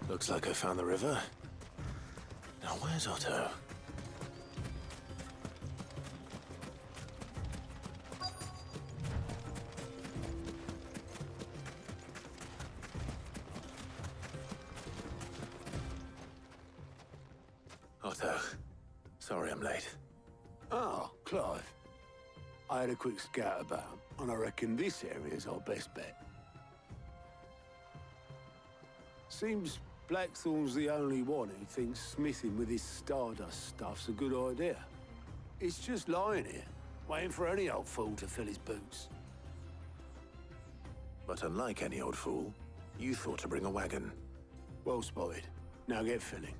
Looks like I found the river. Now where's Otto? Otto, sorry I'm late. Ah, Clive. I had a quick scout about, and I reckon this area's our best bet. Seems Blackthorn's the only one who thinks smithing with his Stardust stuff's a good idea. It's just lying here, waiting for any old fool to fill his boots. But unlike any old fool, you thought to bring a wagon. Well spotted. Now get filling.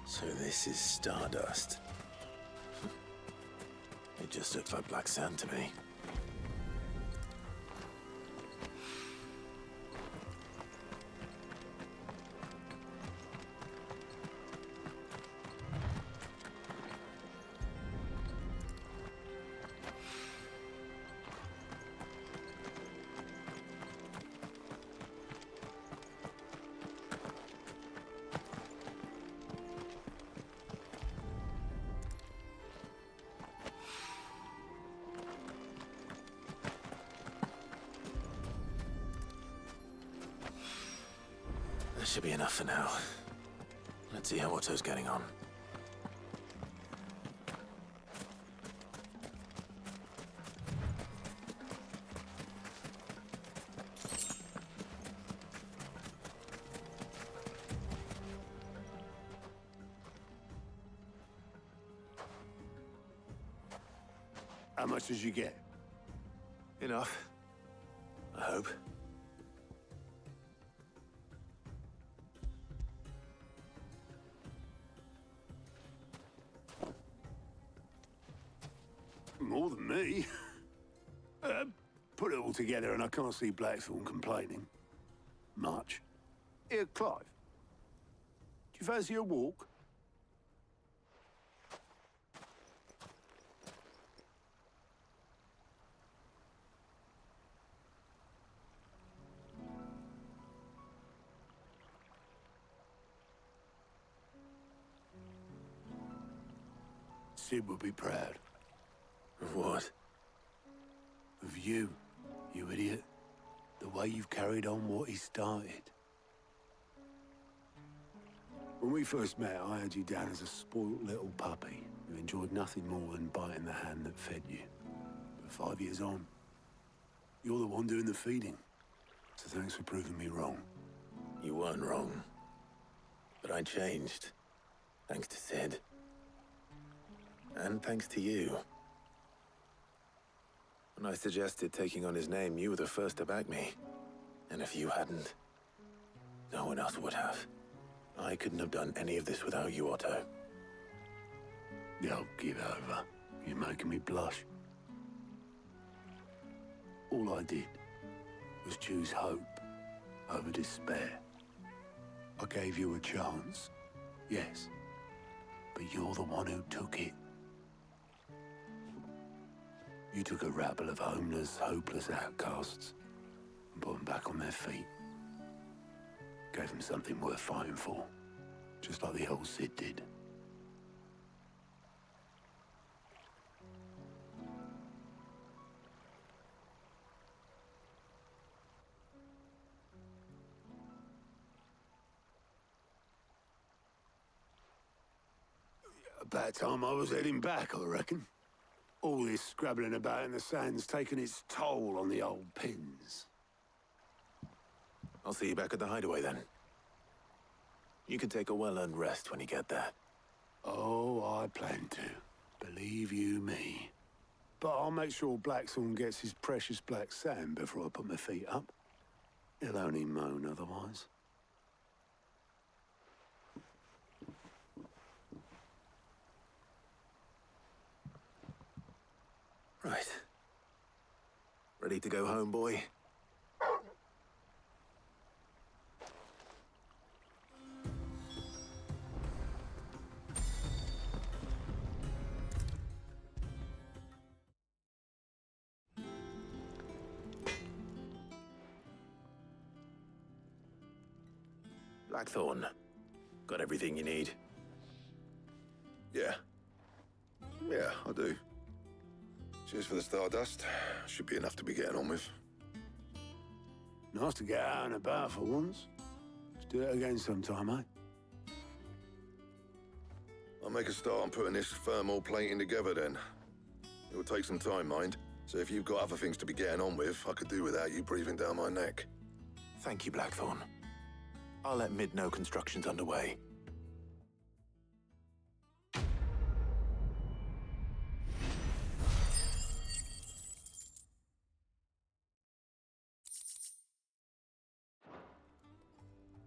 So this is Stardust. It just looks like black sand to me. That should be enough for now. Let's see how Otto's getting on. How much did you get? Enough. I hope. More than me. Put it all together and I can't see Blackthorn complaining. Much. Here, Clive. Do you fancy a walk? Sid would be proud. Of what? Of you, you idiot. The way you've carried on what he started. When we first met, I had you down as a spoilt little puppy who enjoyed nothing more than biting the hand that fed you. But 5 years on, you're the one doing the feeding. So thanks for proving me wrong. You weren't wrong. But I changed. Thanks to Sid. And thanks to you. When I suggested taking on his name, you were the first to back me. And if you hadn't, no one else would have. I couldn't have done any of this without you, Otto. Yo, give over. You're making me blush. All I did was choose hope over despair. I gave you a chance, yes, but you're the one who took it. You took a rabble of homeless, hopeless outcasts and put them back on their feet. Gave them something worth fighting for, just like the old Sid did. About time I was heading back, I reckon. All this scrabbling about in the sand's taken its toll on the old pins. I'll see you back at the hideaway then. You can take a well-earned rest when you get there. Oh, I plan to. Believe you me. But I'll make sure Blackthorn gets his precious black sand before I put my feet up. He'll only moan otherwise. Right. Ready to go home, boy? Blackthorn. Got everything you need? Yeah. Yeah, I do. Cheers for the stardust. Should be enough to be getting on with. Nice to get out and about for once. Let's do it again sometime, eh? I'll make a start on putting this thermal plating together then. It will take some time, mind. So if you've got other things to be getting on with, I could do without you breathing down my neck. Thank you, Blackthorn. I'll let Mid know construction's underway.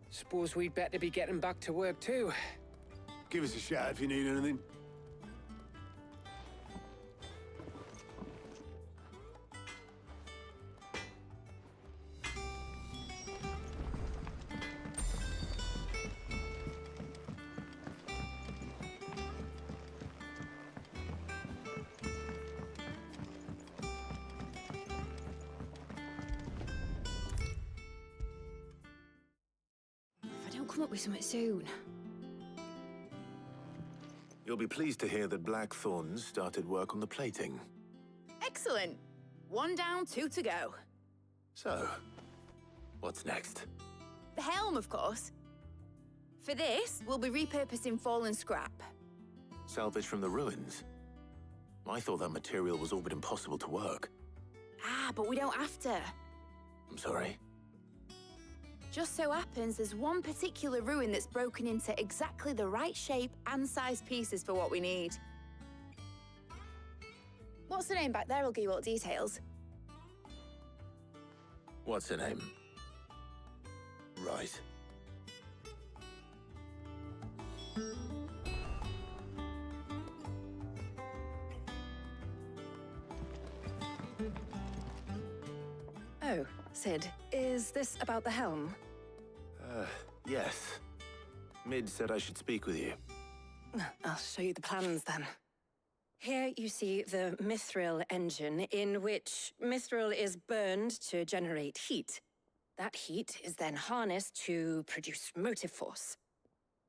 Suppose we'd better be getting back to work too. Give us a shout if you need anything. If I don't come up with something soon. You'll be pleased to hear that Blackthorn started work on the plating. Excellent. 1 down, 2 to go. So, what's next? The helm, of course. For this, we'll be repurposing fallen scrap. Salvage from the ruins? I thought that material was all but impossible to work. Ah, but we don't have to. I'm sorry. Just so happens there's one particular ruin that's broken into exactly the right shape and size pieces for what we need. What's the name back there? I'll give you all the details. What's her name? Right. Oh, Sid, is this about the helm? Yes. Mid said I should speak with you. I'll show you the plans then. Here you see the mithril engine, in which mithril is burned to generate heat. That heat is then harnessed to produce motive force.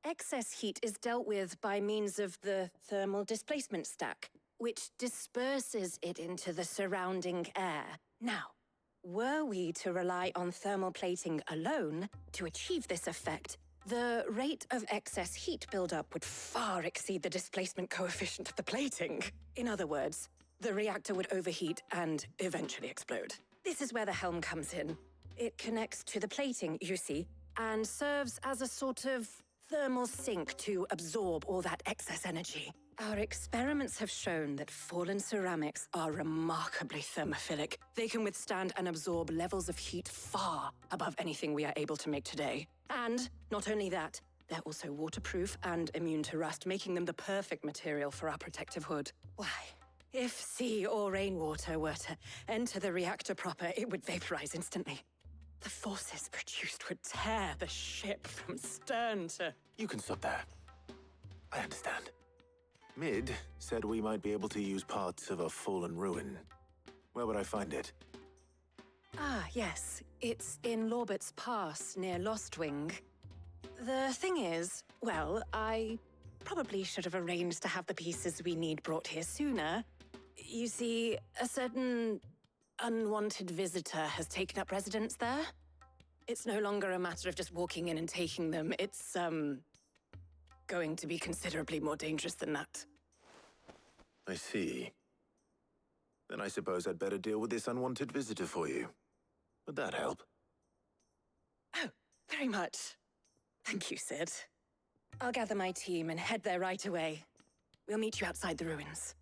Excess heat is dealt with by means of the thermal displacement stack, which disperses it into the surrounding air. Now, were we to rely on thermal plating alone to achieve this effect, the rate of excess heat buildup would far exceed the displacement coefficient of the plating. In other words, the reactor would overheat and eventually explode. This is where the helm comes in. It connects to the plating, you see, and serves as a sort of thermal sink to absorb all that excess energy. Our experiments have shown that fallen ceramics are remarkably thermophilic. They can withstand and absorb levels of heat far above anything we are able to make today. And not only that, they're also waterproof and immune to rust, making them the perfect material for our protective hood. Why, if sea or rainwater were to enter the reactor proper, it would vaporize instantly. The forces produced would tear the ship from stern to... You can stop there. I understand. Mid said we might be able to use parts of a fallen ruin. Where would I find it? Ah, yes. It's in Lorbert's Pass, near Lostwing. The thing is, well, I probably should have arranged to have the pieces we need brought here sooner. You see, a certain unwanted visitor has taken up residence there. It's no longer a matter of just walking in and taking them. It's, going to be considerably more dangerous than that. I see. Then I suppose I'd better deal with this unwanted visitor for you. Would that help? Oh, very much. Thank you, Sid. I'll gather my team and head there right away. We'll meet you outside the ruins.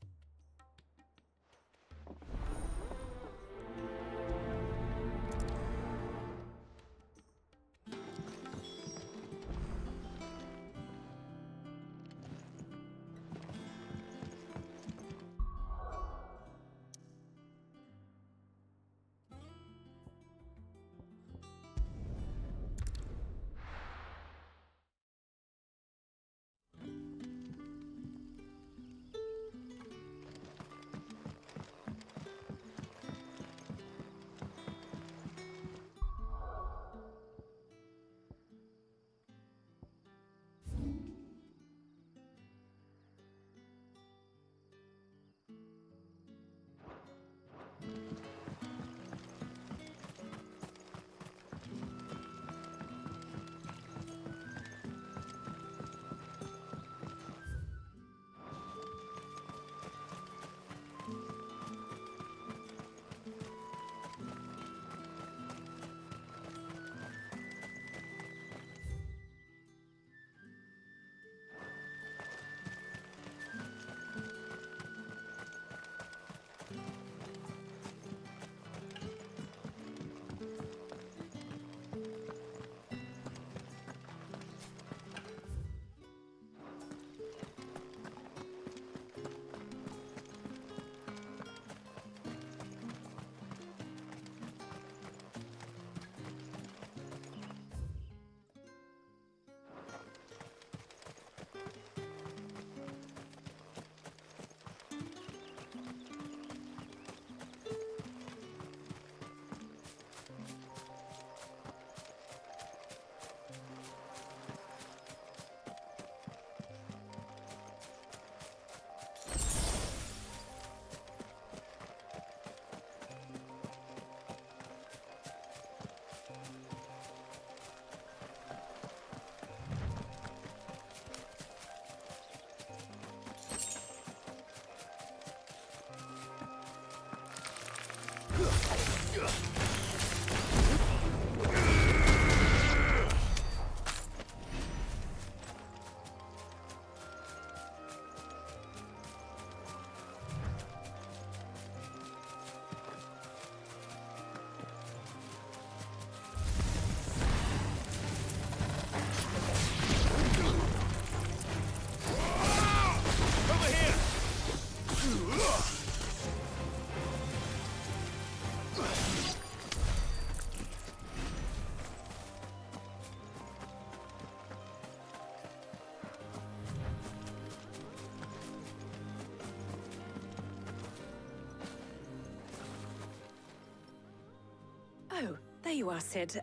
Oh, there you are, Sid.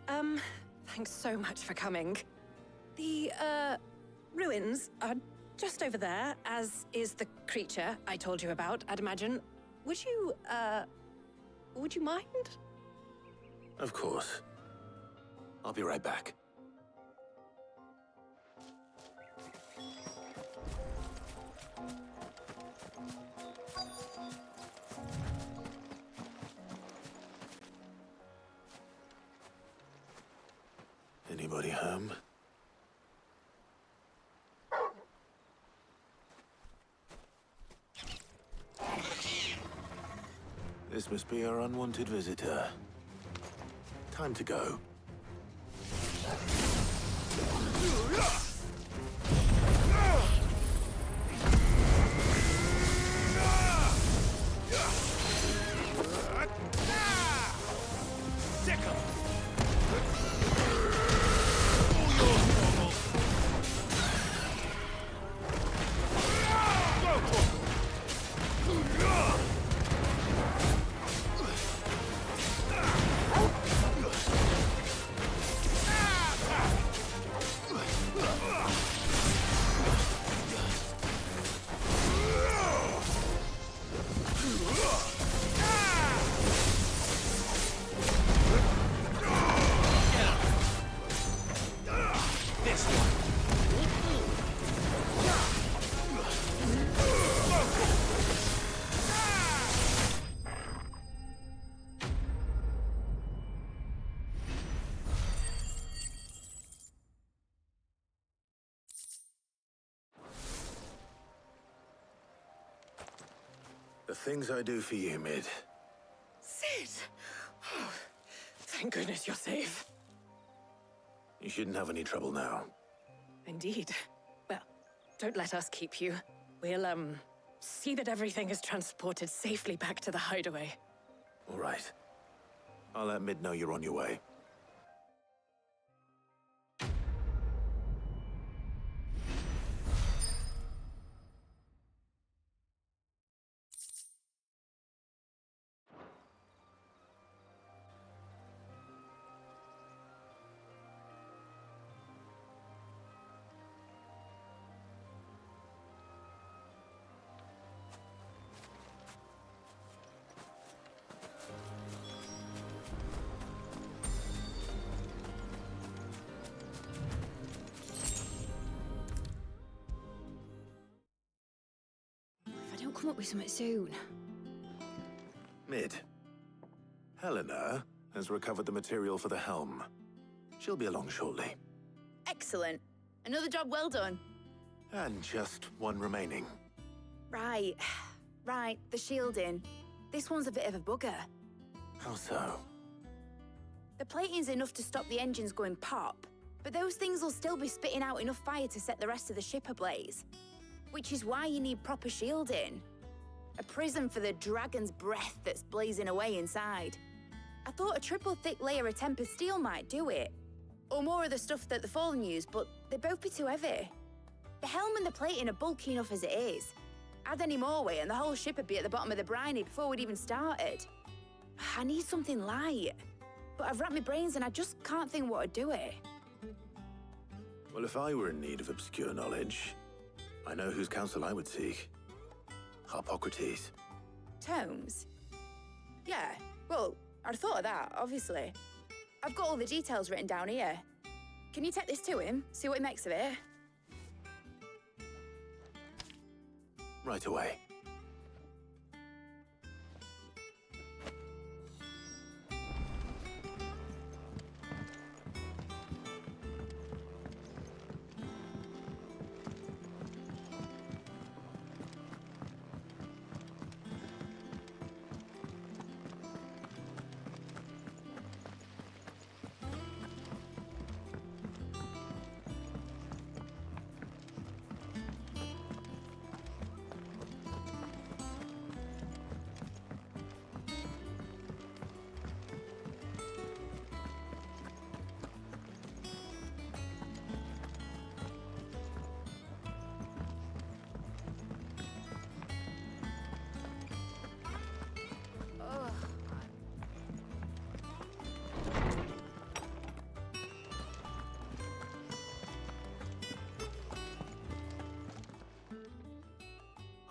Thanks so much for coming. The, ruins are just over there, as is the creature I told you about, I'd imagine. Would you mind? Of course. I'll be right back. Anybody home? This must be our unwanted visitor. Time to go. The things I do for you, Mid. Sid! Oh, thank goodness you're safe. You shouldn't have any trouble now. Indeed. Well, don't let us keep you. We'll, see that everything is transported safely back to the hideaway. All right. I'll let Mid know you're on your way. Come up with something soon. Mid. Helena has recovered the material for the helm. She'll be along shortly. Excellent. Another job well done. And just one remaining. Right. Right, the shielding. This one's a bit of a bugger. How so? The plating's enough to stop the engines going pop, but those things will still be spitting out enough fire to set the rest of the ship ablaze. Which is why you need proper shielding. A prism for the dragon's breath that's blazing away inside. I thought a triple thick layer of tempered steel might do it. Or more of the stuff that the Fallen use, but they'd both be too heavy. The helm and the plating are bulky enough as it is. Add any more weight and the whole ship would be at the bottom of the briny before we'd even started. I need something light. But I've racked my brains and I just can't think what would do it. Well, if I were in need of obscure knowledge, I know whose counsel I would seek. Harpocrates. Tomes? Yeah, well, I'd thought of that, obviously. I've got all the details written down here. Can you take this to him, see what he makes of it? Right away.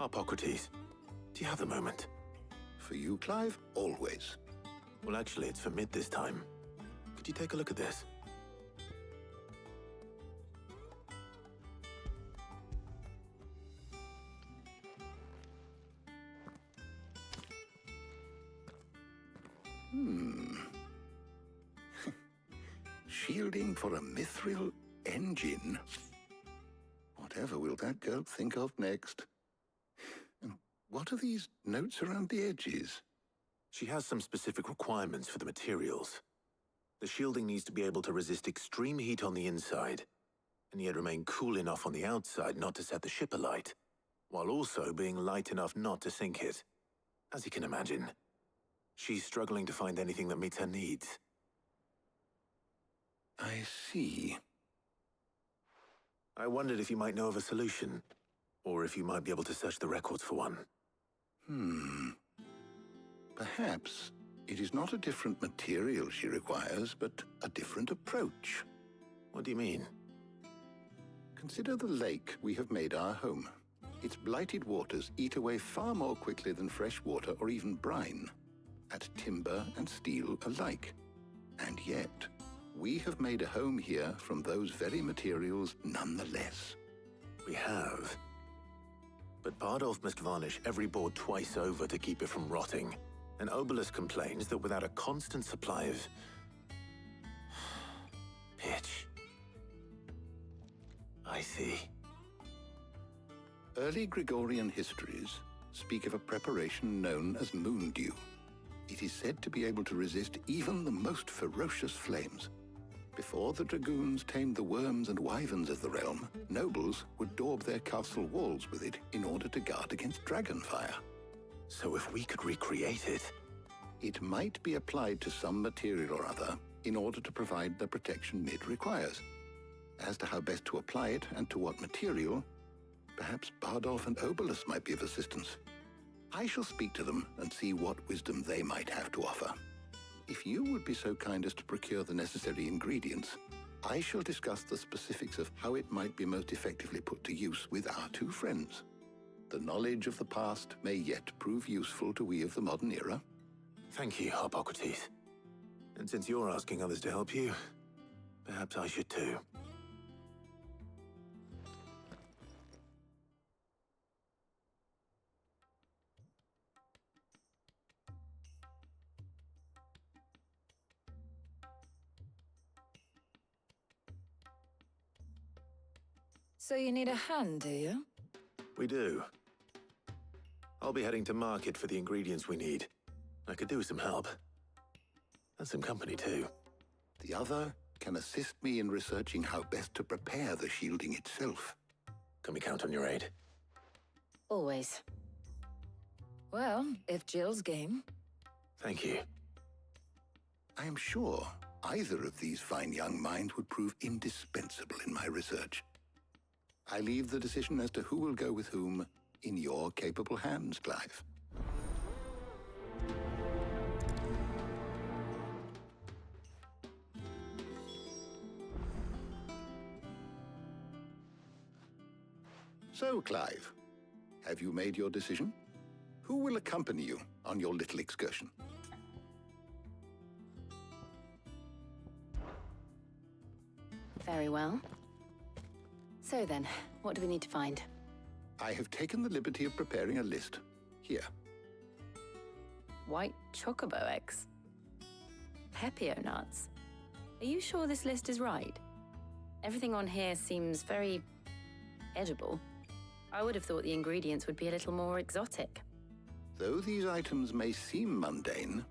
Harpocrates, do you have the moment? For you, Clive, always. Well, actually, it's for mid this time. Could you take a look at this? Shielding for a mithril engine? Whatever will that girl think of next? And what are these notes around the edges? She has some specific requirements for the materials. The shielding needs to be able to resist extreme heat on the inside, and yet remain cool enough on the outside not to set the ship alight, while also being light enough not to sink it. As you can imagine, she's struggling to find anything that meets her needs. I see. I wondered if you might know of a solution, or if you might be able to search the records for one. Perhaps it is not a different material she requires, but a different approach. What do you mean? Consider the lake we have made our home. Its blighted waters eat away far more quickly than fresh water or even brine, at timber and steel alike. And yet, we have made a home here from those very materials nonetheless. We have. But Bardolph must varnish every board twice over to keep it from rotting. And Obelus complains that without a constant supply of pitch. I see. Early Gregorian histories speak of a preparation known as moon dew. It is said to be able to resist even the most ferocious flames. Before the dragoons tamed the worms and wyverns of the realm, nobles would daub their castle walls with it in order to guard against dragonfire. So if we could recreate it... It might be applied to some material or other in order to provide the protection Mid requires. As to how best to apply it and to what material, perhaps Bardolph and Obelus might be of assistance. I shall speak to them and see what wisdom they might have to offer. If you would be so kind as to procure the necessary ingredients, I shall discuss the specifics of how it might be most effectively put to use with our two friends. The knowledge of the past may yet prove useful to we of the modern era. Thank you, Harpocrates. And since you're asking others to help you, perhaps I should too. So you need a hand, do you? We do. I'll be heading to market for the ingredients we need. I could do with some help. And some company, too. The other can assist me in researching how best to prepare the shielding itself. Can we count on your aid? Always. Well, if Jill's game. Thank you. I am sure either of these fine young minds would prove indispensable in my research. I leave the decision as to who will go with whom in your capable hands, Clive. So, Clive, have you made your decision? Who will accompany you on your little excursion? Very well. So then, what do we need to find? I have taken the liberty of preparing a list. Here. White chocobo eggs. Pepio nuts. Are you sure this list is right? Everything on here seems very edible. I would have thought the ingredients would be a little more exotic. Though these items may seem mundane,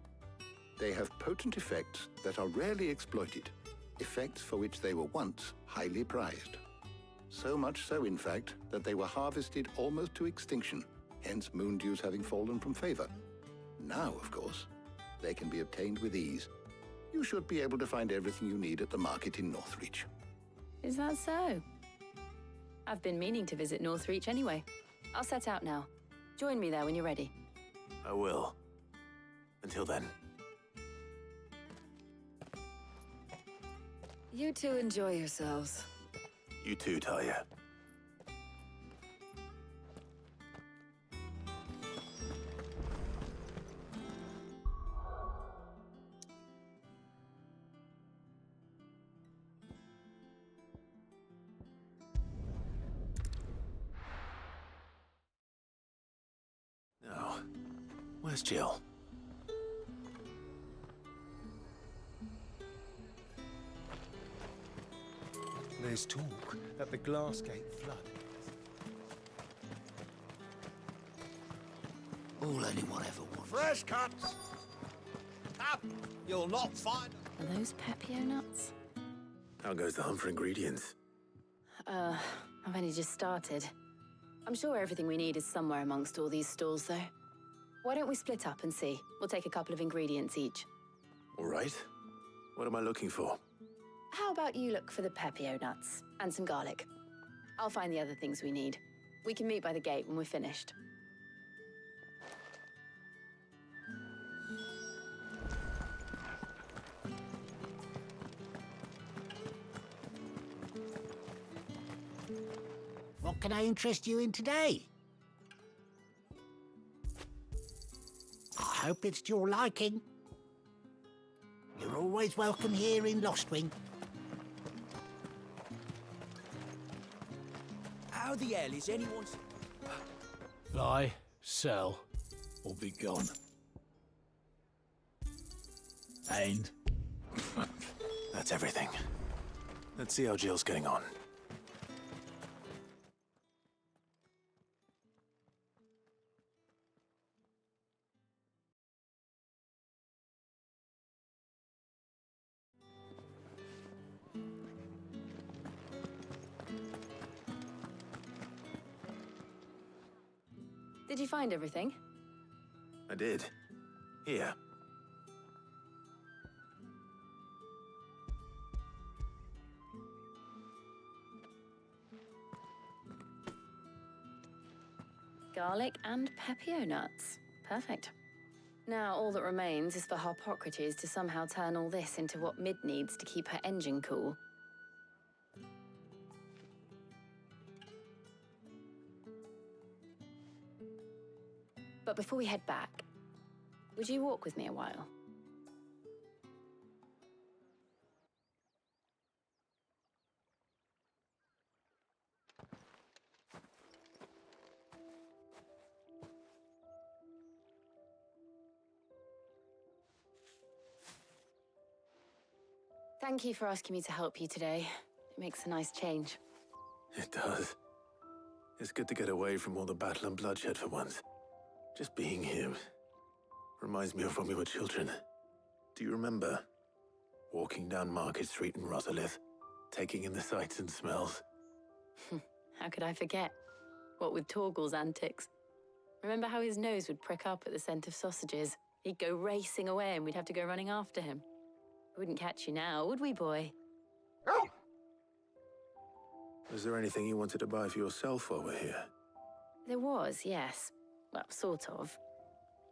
they have potent effects that are rarely exploited, effects for which they were once highly prized. So much so, in fact, that they were harvested almost to extinction, hence moon dews having fallen from favor. Now, of course, they can be obtained with ease. You should be able to find everything you need at the market in Northreach. Is that so? I've been meaning to visit Northreach anyway. I'll set out now. Join me there when you're ready. I will. Until then. You two enjoy yourselves. You too, Talia. Where's Jill? There's talk that the Glassgate flood. All anyone ever wants. Fresh cuts! Up! You'll not find... Are those Pepio nuts? How goes the hunt for ingredients? I've only just started. I'm sure everything we need is somewhere amongst all these stalls, though. Why don't we split up and see? We'll take a couple of ingredients each. All right. What am I looking for? How about you look for the Pepio nuts and some garlic? I'll find the other things we need. We can meet by the gate when we're finished. What can I interest you in today? I hope it's to your liking. You're always welcome here in Lostwing. How the hell is anyone... Buy, sell, or be gone. And That's everything. Let's see how Jill's getting on. Did you find everything? I did. Here. Garlic and Pepio nuts. Perfect. Now all that remains is for Harpocrates to somehow turn all this into what Mid needs to keep her engine cool. But before we head back, would you walk with me a while? Thank you for asking me to help you today. It makes a nice change. It does. It's good to get away from all the battle and bloodshed for once. Just being here reminds me of when we were children. Do you remember? Walking down Market Street in Rosalith, taking in the sights and smells. How could I forget? What with Torgal's antics. Remember how his nose would prick up at the scent of sausages? He'd go racing away and we'd have to go running after him. We wouldn't catch you now, would we, boy? Was there anything you wanted to buy for yourself while we're here? There was, yes. Well, sort of.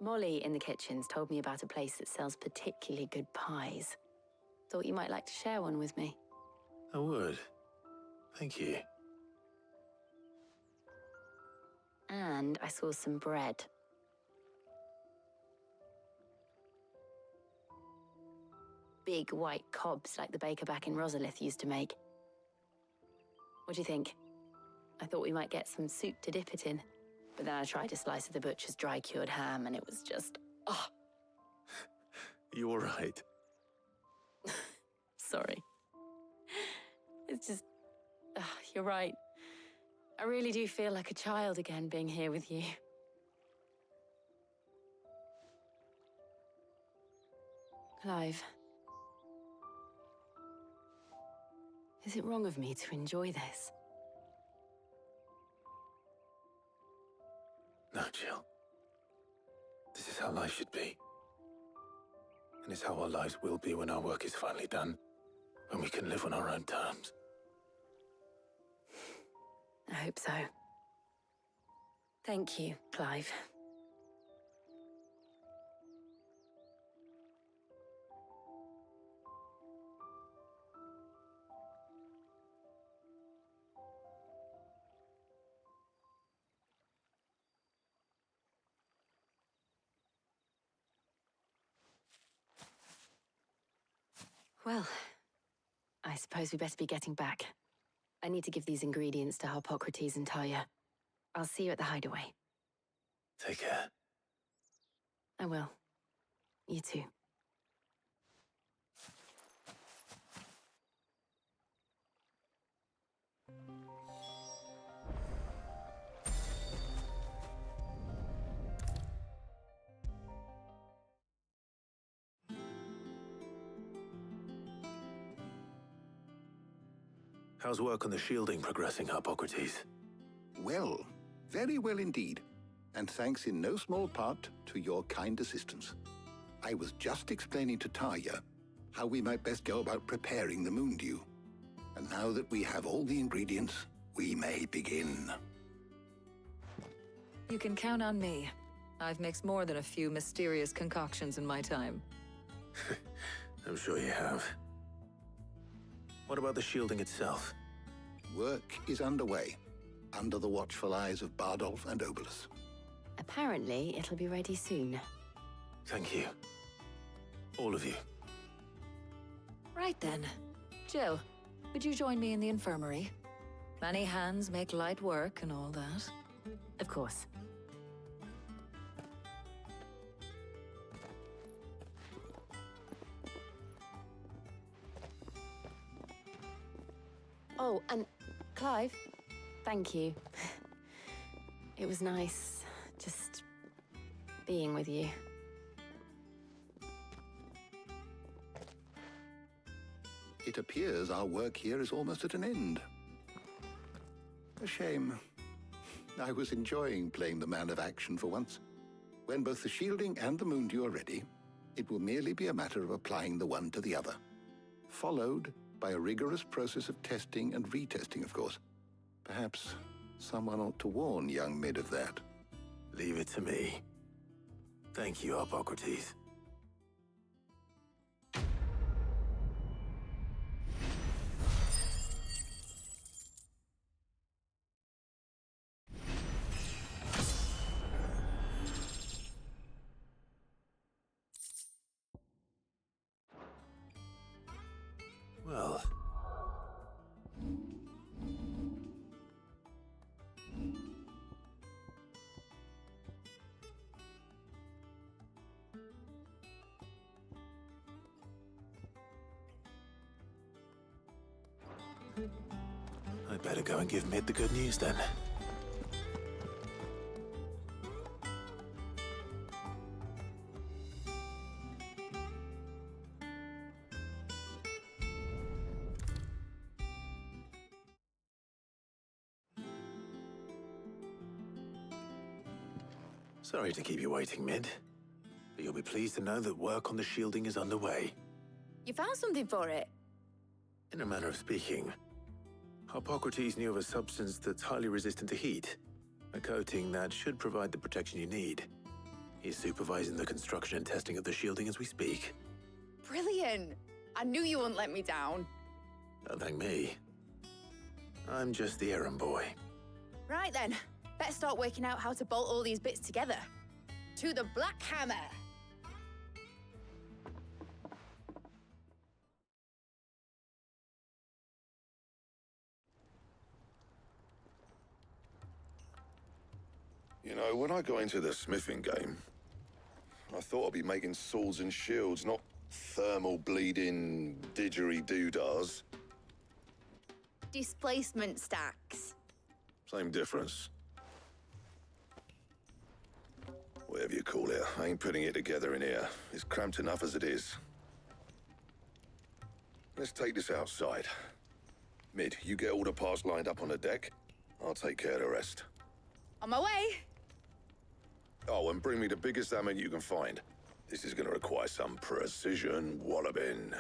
Molly in the kitchens told me about a place that sells particularly good pies. Thought you might like to share one with me. I would. Thank you. And I saw some bread. Big white cobs like the baker back in Rosalith used to make. What do you think? I thought we might get some soup to dip it in. But then I tried a slice of the butcher's dry-cured ham and it was just... oh, You all right? sorry. It's just... you're right. I really do feel like a child again being here with you. Clive. Is it wrong of me to enjoy this? No, Jill. This is how life should be. And it's how our lives will be when our work is finally done. When we can live on our own terms. I hope so. Thank you, Clive. Well, I suppose we better be getting back. I need to give these ingredients to Harpocrates and Talia. I'll see you at the hideaway. Take care. I will. You too. How's work on the shielding progressing, Hippocrates? Well, very well indeed. And thanks in no small part to your kind assistance. I was just explaining to Tarja how we might best go about preparing the moon dew. And now that we have all the ingredients, we may begin. You can count on me. I've mixed more than a few mysterious concoctions in my time. I'm sure you have. What about the shielding itself? Work is underway, under the watchful eyes of Bardolph and Obolus. Apparently, it'll be ready soon. Thank you. All of you. Right then. Jill, would you join me in the infirmary? Many hands make light work and all that. Of course. Oh, and Clive, thank you. It was nice just being with you. It appears our work here is almost at an end. A shame. I was enjoying playing the man of action for once. When both the shielding and the moon dew are ready, it will merely be a matter of applying the one to the other. Followed by a rigorous process of testing and retesting, of course. Perhaps someone ought to warn young Mid of that. Leave it to me. Thank you, Hippocrates. Well... I'd better go and give Mid the good news then. Sorry to keep you waiting, Mid. But you'll be pleased to know that work on the shielding is underway. You found something for it? In a manner of speaking, Hippocrates knew of a substance that's highly resistant to heat, a coating that should provide the protection you need. He's supervising the construction and testing of the shielding as we speak. Brilliant! I knew you wouldn't let me down. Don't thank me. I'm just the errand boy. Right then, let's start working out how to bolt all these bits together. To the Black Hammer! You know, when I got into the smithing game, I thought I'd be making swords and shields, not thermal bleeding didgeridoo-dahs. Displacement stacks. Same difference. Whatever you call it, I ain't putting it together in here. It's cramped enough as it is. Let's take this outside. Mid, you get all the parts lined up on the deck. I'll take care of the rest. On my way! Oh, and bring me the biggest hammer you can find. This is gonna require some precision walloping.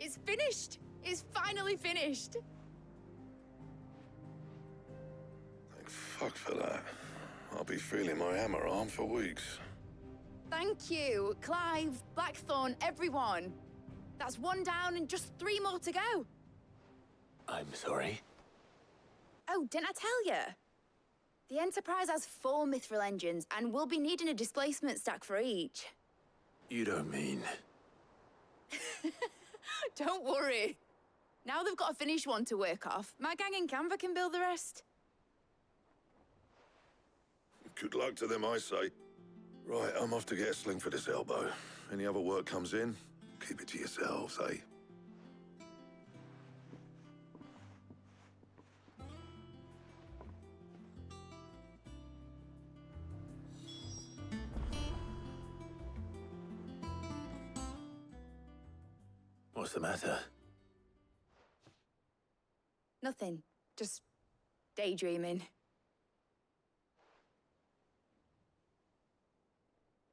It's finished! It's finally finished! Thank fuck for that. I'll be feeling my hammer arm for weeks. Thank you, Clive, Blackthorn, everyone. That's one down and just 3 more to go. I'm sorry. Oh, didn't I tell you? The Enterprise has 4 mithril engines, and we'll be needing a displacement stack for each. You don't mean... Don't worry. Now they've got a finished one to work off, my gang in Canva can build the rest. Good luck to them, I say. Right, I'm off to get a sling for this elbow. Any other work comes in, keep it to yourselves, eh? What's the matter? Nothing. Just daydreaming.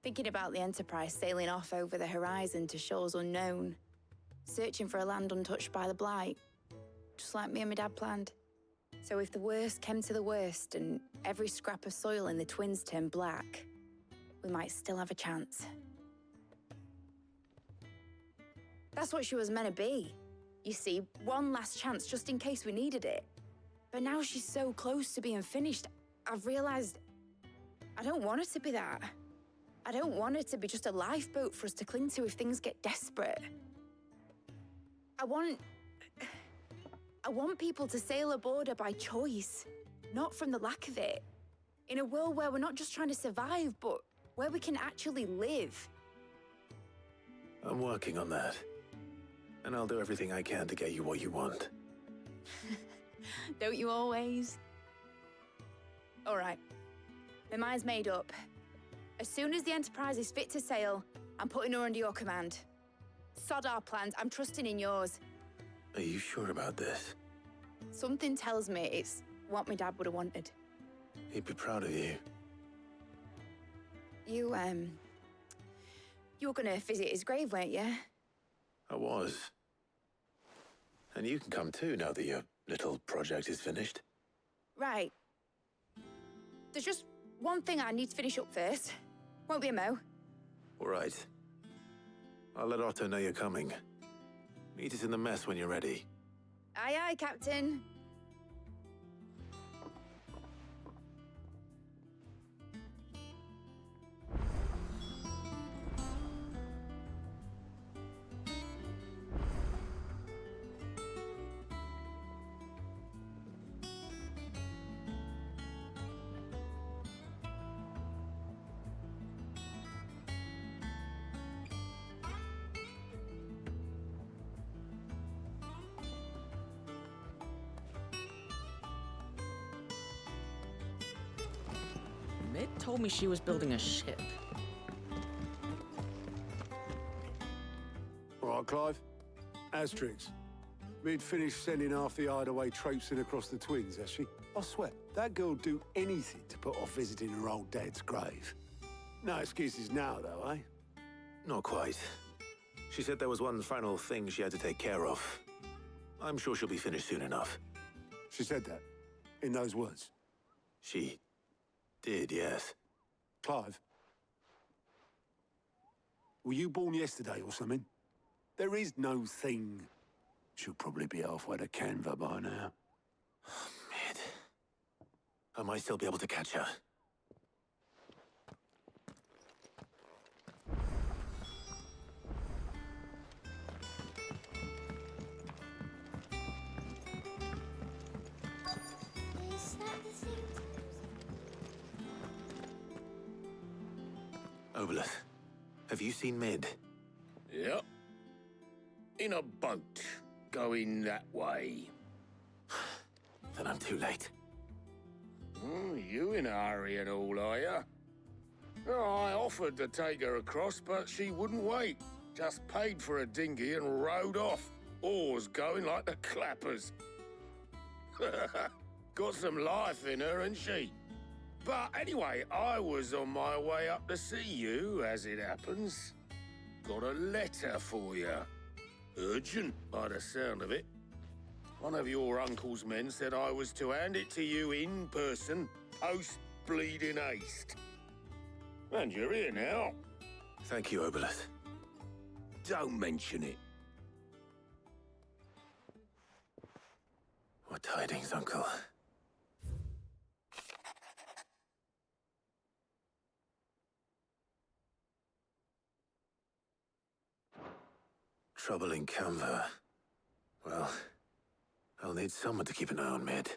Thinking about the Enterprise sailing off over the horizon to shores unknown, searching for a land untouched by the Blight, just like me and my dad planned. So if the worst came to the worst and every scrap of soil in the Twins turned black, we might still have a chance. That's what she was meant to be. You see, one last chance just in case we needed it. But now she's so close to being finished, I've realized I don't want her to be that. I don't want her to be just a lifeboat for us to cling to if things get desperate. I want people to sail aboard her by choice, not from the lack of it. In a world where we're not just trying to survive, but where we can actually live. I'm working on that. And I'll do everything I can to get you what you want. Don't you always? All right. My mind's made up. As soon as the Enterprise is fit to sail, I'm putting her under your command. Sod our plans, I'm trusting in yours. Are you sure about this? Something tells me it's what my dad would have wanted. He'd be proud of you. You were gonna visit his grave, weren't you? I was. And you can come too now that your little project is finished. Right. There's just one thing I need to finish up first. Won't be a mo. All right. I'll let Otto know you're coming. Meet us in the mess when you're ready. Aye, aye, Captain. Mid told me she was building a ship. All right, Clive. Asterix. Mid finished sending half the hideaway traipsing across the Twins, has she? I swear, that girl'd do anything to put off visiting her old dad's grave. No excuses now, though, eh? Not quite. She said there was one final thing she had to take care of. I'm sure she'll be finished soon enough. She said that? In those words? She did, yes. Clive? Were you born yesterday or something? There is no thing. She'll probably be halfway to Canva by now. Mid. I might still be able to catch her. Obolus, have you seen Mid? Yep. In a boat, going that way. Then I'm too late. You in a hurry and all, are you? Oh, I offered to take her across, but she wouldn't wait. Just paid for a dinghy and rowed off. Oars going like the clappers. Got some life in her, ain't she? But anyway, I was on my way up to see you, as it happens. Got a letter for you. urgent by the sound of it. One of your uncle's men said I was to hand it to you in person, post-bleeding haste. And you're here now. Thank you, Obelus. Don't mention it. What tidings, Uncle? Trouble in Canva. Well, I'll need someone to keep an eye on Mid.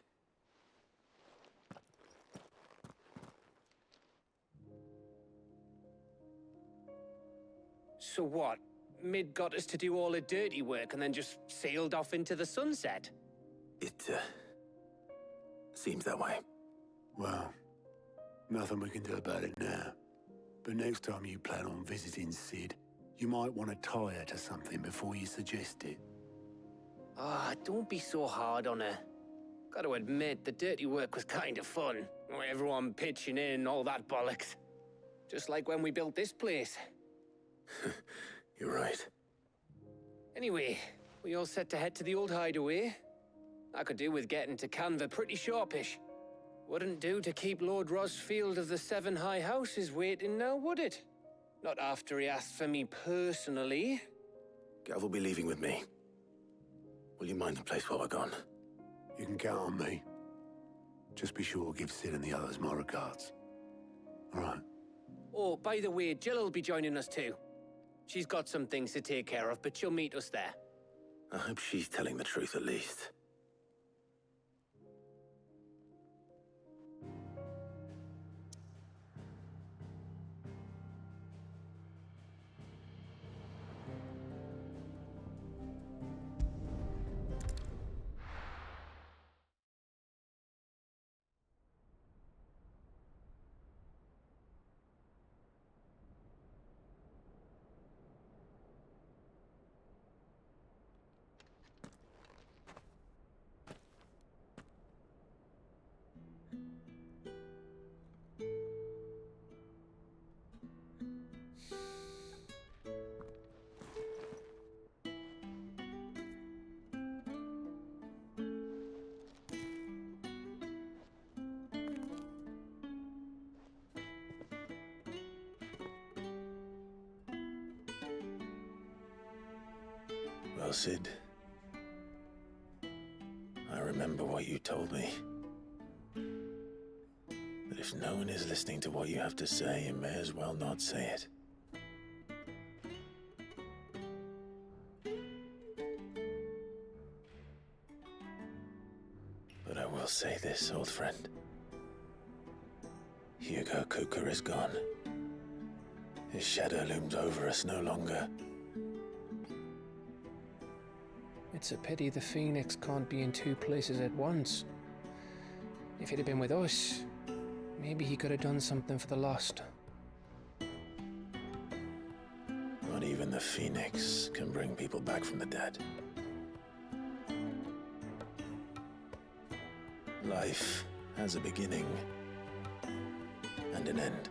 So what? Mid got us to do all the dirty work and then just sailed off into the sunset? It, seems that way. Well, nothing we can do about it now. But next time you plan on visiting Sid, you might want to tie her to something before you suggest it. Ah, don't be so hard on her. Gotta admit, the dirty work was kind of fun. Everyone pitching in, all that bollocks. Just like when we built this place. You're right. Anyway, we all set to head to the old hideaway. I could do with getting to Canva pretty sharpish. Wouldn't do to keep Lord Rosfield of the Seven High Houses waiting now, would it? Not after he asked for me personally. Gav will be leaving with me. Will you mind the place while we're gone? You can count on me. Just be sure to give Sid and the others my regards. All right. Oh, by the way, Jill will be joining us too. She's got some things to take care of, but she'll meet us there. I hope she's telling the truth at least. Well, Sid, I remember what you told me. That if no one is listening to what you have to say, you may as well not say it. But I will say this, old friend. Hugo Cooker is gone. His shadow looms over us no longer. It's a pity the Phoenix can't be in two places at once. If he'd have been with us, maybe he could have done something for the lost. Not even the Phoenix can bring people back from the dead. Life has a beginning and an end.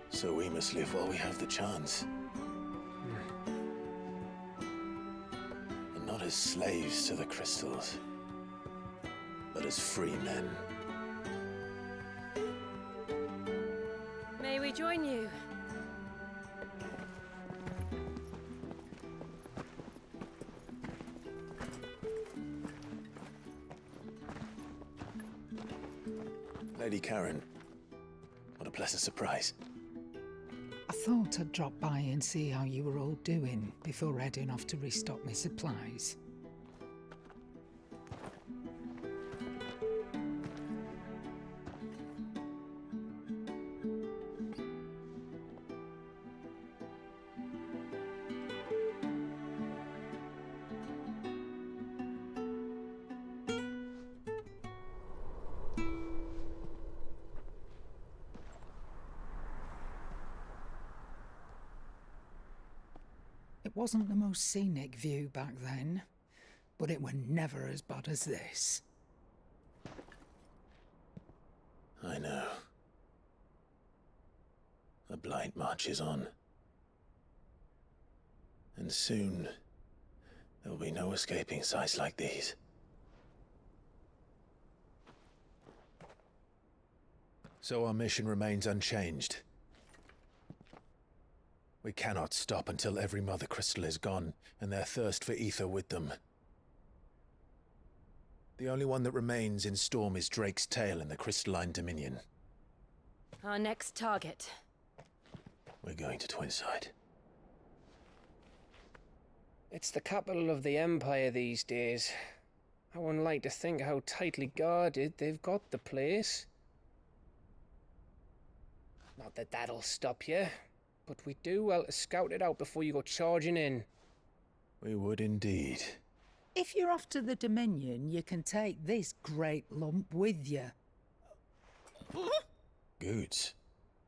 So we must live while we have the chance. And not as slaves to the crystals, but as free men. May we join you? Lady Karen, what a pleasant surprise. I thought I'd drop by and see how you were all doing before heading off to restock my supplies. It wasn't the most scenic view back then, but it were never as bad as this. I know. The blight marches on. And soon, there will be no escaping sights like these. So our mission remains unchanged. We cannot stop until every Mother Crystal is gone, and their thirst for ether with them. The only one that remains in Storm is Drake's tail in the Crystalline Dominion. Our next target. We're going to Twinside. It's the capital of the Empire these days. I wouldn't like to think how tightly guarded they've got the place. Not that that'll stop you, but we do well to scout it out before you go charging in. We would indeed. If you're off to the Dominion, you can take this great lump with you. Goods.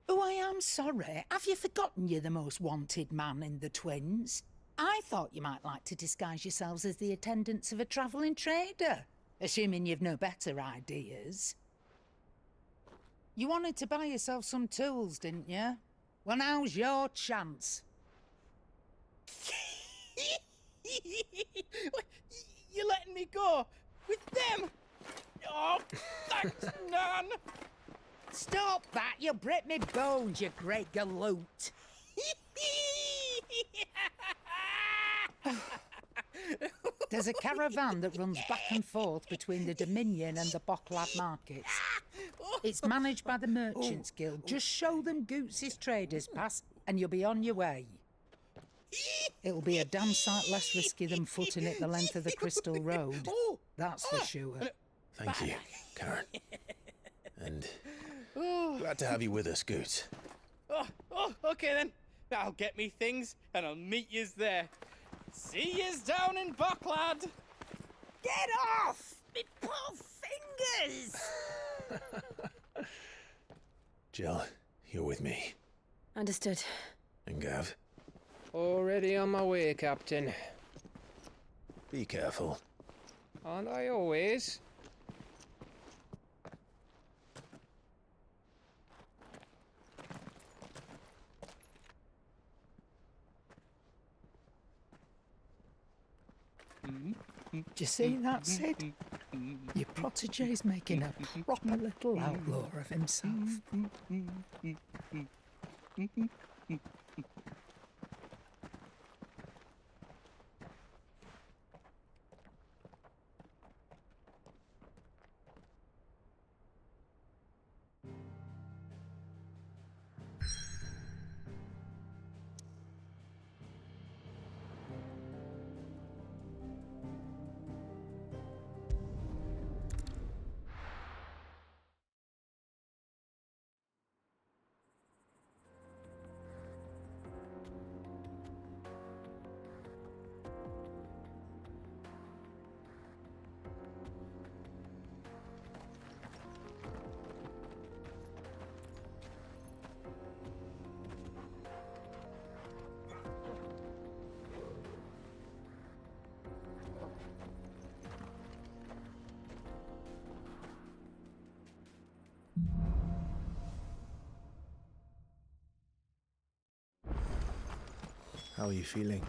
Oh, I am sorry. Have you forgotten you're the most wanted man in the Twins? I thought you might like to disguise yourselves as the attendants of a travelling trader, assuming you've no better ideas. You wanted to buy yourself some tools, didn't you? Well, now's your chance. You're letting me go with them? Oh, thanks, Nan. Stop that! You'll break me bones, you great galoot. There's a caravan that runs back and forth between the Dominion and the Bocklad markets. It's managed by the Merchants Guild. Just show them Goots' traders pass and you'll be on your way. It'll be a damn sight less risky than footing it the length of the Crystal Road. That's for sure. Thank you, Karen. And glad to have you with us, Goots. Okay then. I'll get me things and I'll meet yous there. See yous down in Bocklad. Get off! Me poor fingers! Jill, you're with me. Understood. And Gav? Already on my way, Captain. Be careful. Aren't I always? Do you see that, Sid? Your protege's making a proper little outlaw of himself. How are you feeling?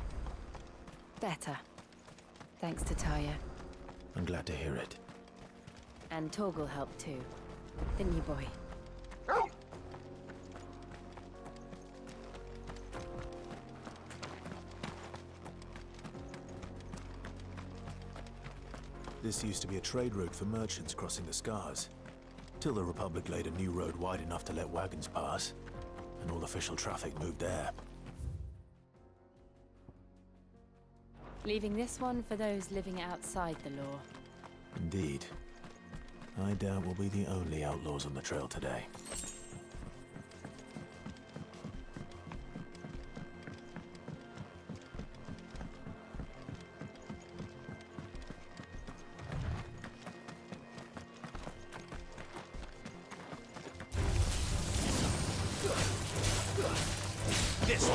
Better. Thanks to Taya. I'm glad to hear it. And Torgal helped too. Didn't you, boy? This used to be a trade route for merchants crossing the Scars, till the Republic laid a new road wide enough to let wagons pass, and all official traffic moved there. Leaving this one for those living outside the law. Indeed. I doubt we'll be the only outlaws on the trail today. This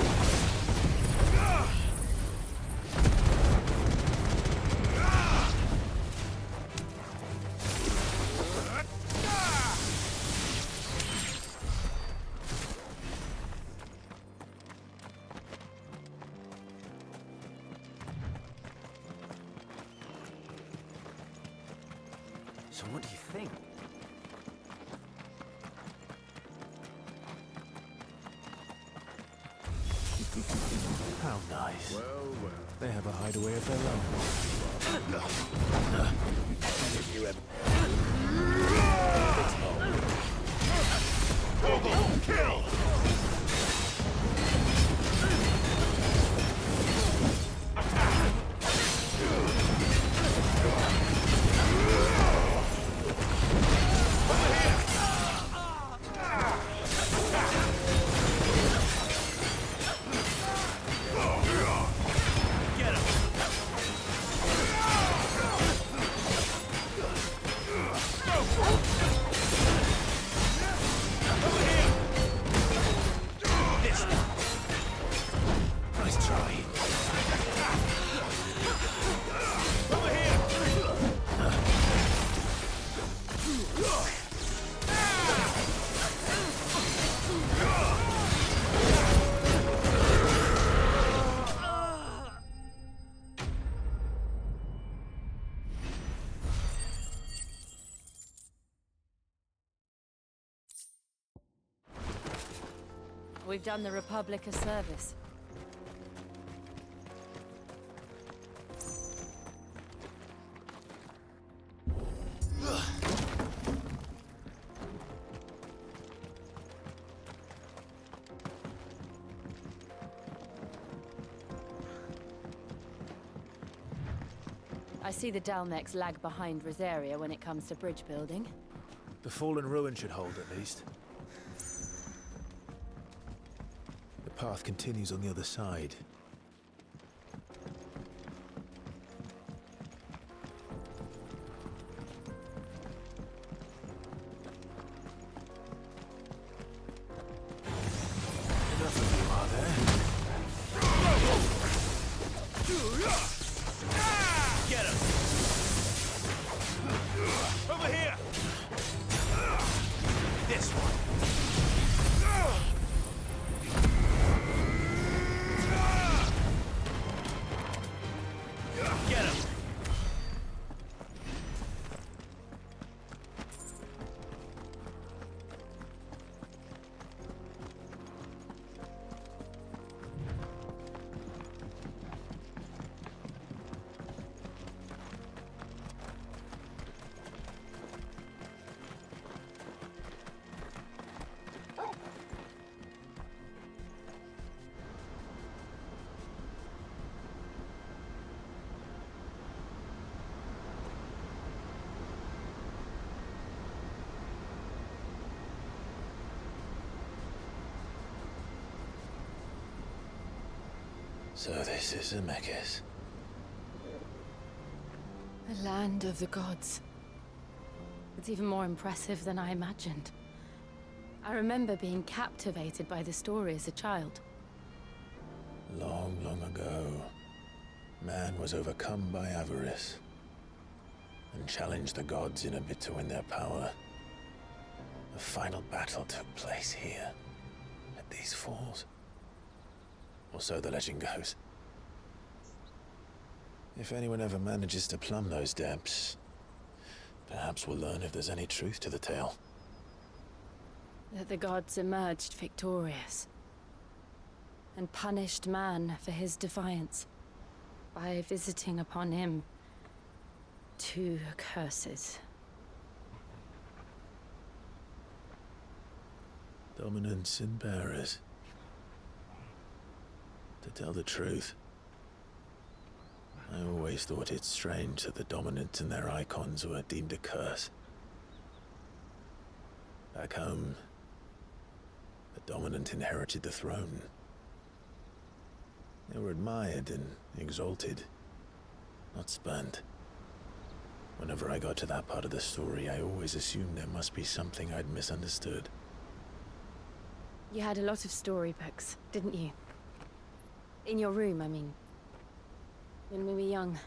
So what do you think? How nice. Well, well. They have a hideaway of their own. If you ever... Kill! We've done the Republic a service. I see the Dalmex lag behind Rosaria when it comes to bridge building. The fallen ruin should hold, at least. The path continues on the other side. Enough of you, are there? Get him! Over here! This one! Get him! So this is Zemeckis. The land of the gods. It's even more impressive than I imagined. I remember being captivated by the story as a child. Long, long ago, man was overcome by avarice and challenged the gods in a bid to win their power. The final battle took place here, at these falls. Or so the legend goes. If anyone ever manages to plumb those depths, perhaps we'll learn if there's any truth to the tale. That the gods emerged victorious and punished man for his defiance by visiting upon him two curses. Dominance and bearers. To tell the truth, I always thought it strange that the dominant and their icons were deemed a curse. Back home, the dominant inherited the throne. They were admired and exalted, not spurned. Whenever I got to that part of the story, I always assumed there must be something I'd misunderstood. You had a lot of storybooks, didn't you? In your room, I mean. When we were young.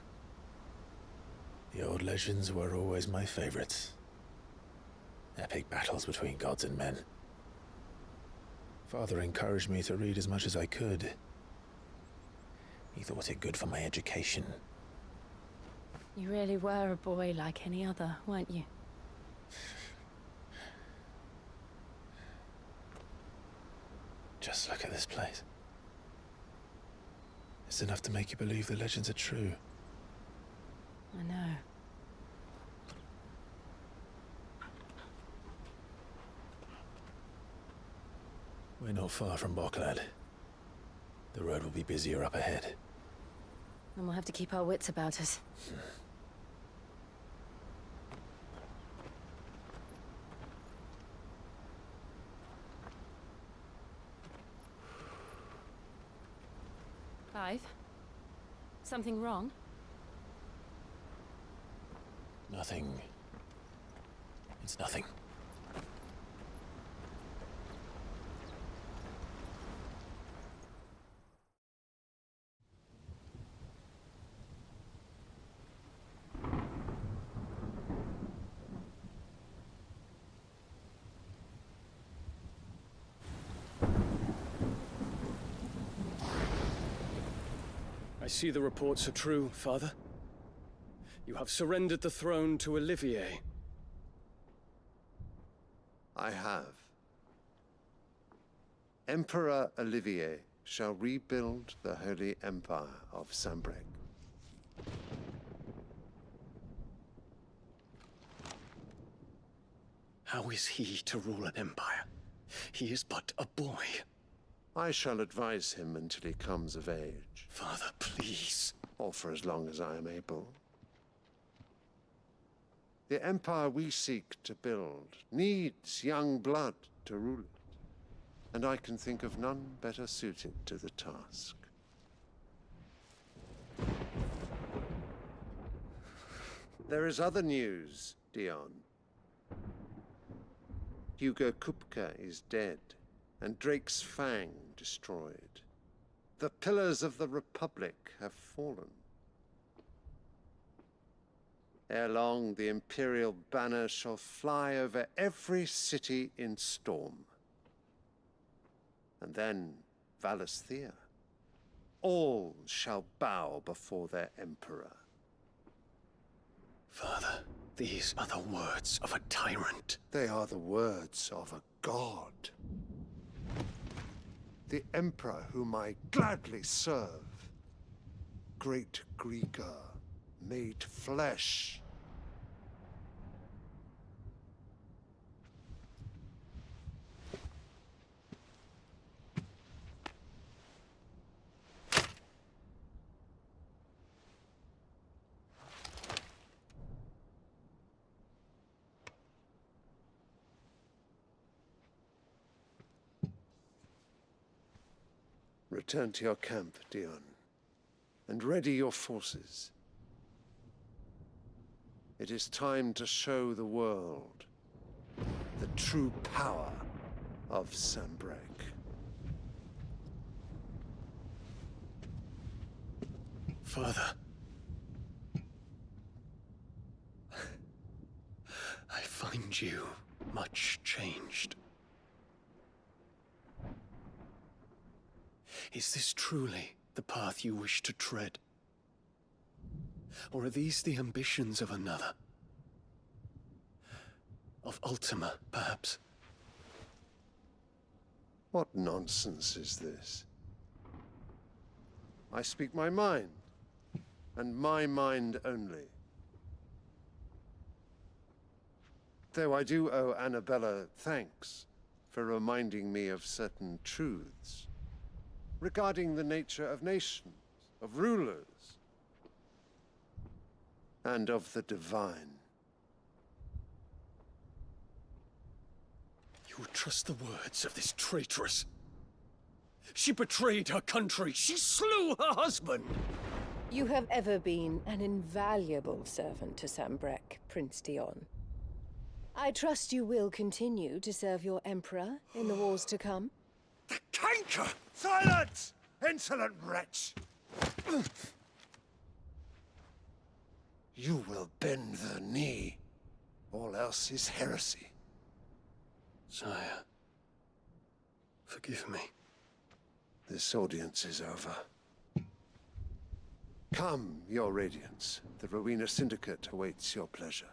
The old legends were always my favorites. Epic battles between gods and men. Father encouraged me to read as much as I could. He thought it good for my education. You really were a boy like any other, weren't you? Just look at this place. It's enough to make you believe the legends are true. I know. We're not far from Boklad. The road will be busier up ahead. And we'll have to keep our wits about us. Clive? Something wrong? Nothing. It's nothing. I see the reports are true, Father. You have surrendered the throne to Olivier. I have. Emperor Olivier shall rebuild the Holy Empire of Sambrec. How is he to rule an empire? He is but a boy. I shall advise him until he comes of age. Father, please. Or for as long as I am able. The empire we seek to build needs young blood to rule it, and I can think of none better suited to the task. There is other news, Dion. Hugo Kupka is dead, and Drake's Fang destroyed. The pillars of the Republic have fallen. Ere long, the Imperial banner shall fly over every city in Storm. And then Valisthea. All shall bow before their Emperor. Father, these are the words of a tyrant. They are the words of a god. The Emperor whom I gladly serve. Great Grieger, made flesh. Return to your camp, Dion, and ready your forces. It is time to show the world the true power of Sambrec. Father. I find you much changed. Is this truly the path you wish to tread? Or are these the ambitions of another? Of Ultima, perhaps? What nonsense is this? I speak my mind, and my mind only. Though I do owe Annabella thanks for reminding me of certain truths regarding the nature of nations, of rulers, and of the divine. You would trust the words of this traitress? She betrayed her country. She slew her husband. You have ever been an invaluable servant to Sambrec, Prince Dion. I trust you will continue to serve your Emperor in the wars to come. The canker! Silence! Insolent wretch! You will bend the knee. All else is heresy. Sire, forgive me. This audience is over. Come, your Radiance. The Rowena Syndicate awaits your pleasure.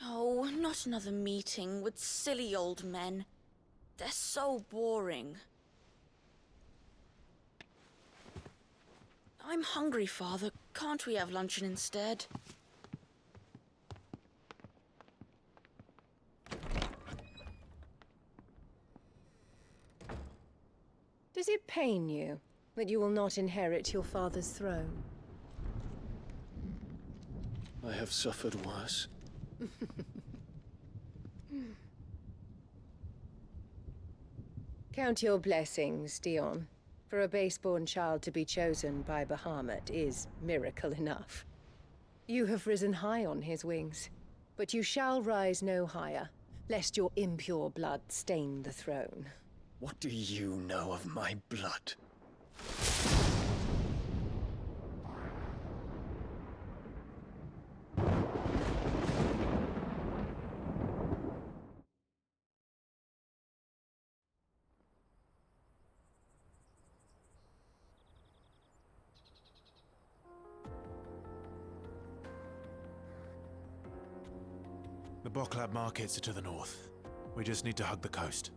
Oh, not another meeting with silly old men. They're so boring. I'm hungry, Father. Can't we have luncheon instead? Does it pain you that you will not inherit your father's throne? I have suffered worse. Count your blessings, Dion. For a base-born child to be chosen by Bahamut is miracle enough. You have risen high on his wings, but you shall rise no higher, lest your impure blood stain the throne. What do you know of my blood? The Boklab markets are to the north. We just need to hug the coast.